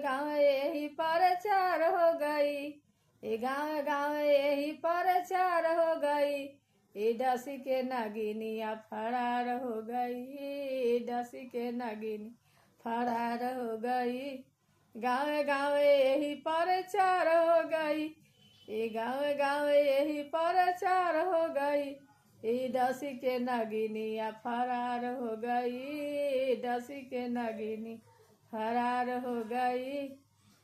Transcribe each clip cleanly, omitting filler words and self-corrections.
गाँव यही प्रचार हो गई, ये गाँव गाँव यही प्रचार हो गई, ये डसी के नगिनिया फरार हो गई, डसी के नगिनी फरार हो गई। गाँव गाँव यही प्रचार हो गई, ये गाँव गाँव यही प्रचार हो गई, ये डसी के नगिनिया फरार हो गई, डसी के नगिनी फरार हो गई।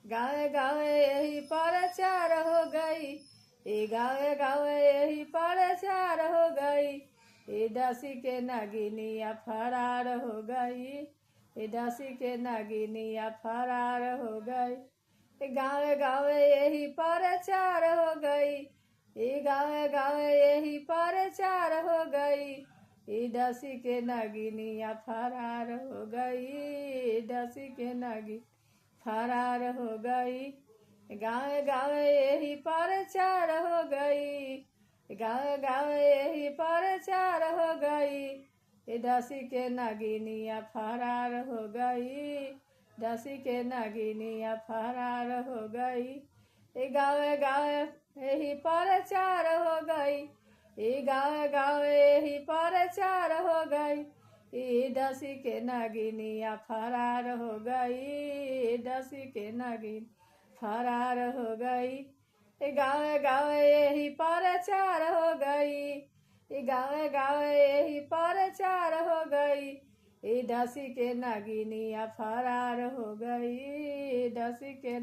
गाँव गाँव यही प्रचार हो गई, ये गाँव गाँव यही प्रचार हो गई, ये डसी के नगिनिया फरार हो गई, ये डसी के नगिनिया फरार हो गई। गाँव गाँव यही प्रचार हो गई, ये गाँव गाँव यही प्रचार हो गई, ये डसी के नगिनिया फरार हो गई, डसी के नगिनी फरार हो गई। गाँव गाँव यही प्रचार हो गई, गाँव गाँव यही प्रचार हो गई, ये डसी के नगिनिया फरार हो गई, डसी के नगिनिया फरार हो गई। गाँव गाँव यही प्रचार हो गई, ये गाँव गाँव यही प्रचार हो गई, ये डसी के नगिनिया फरार हो गई, डसी के नगिनी फरार हो गई। गाँव गाँव यही प्रचार हो गई, गाँव गाँव यही प्रचार हो गई, ये डसी के नगिनिया फरार हो गई, डसी के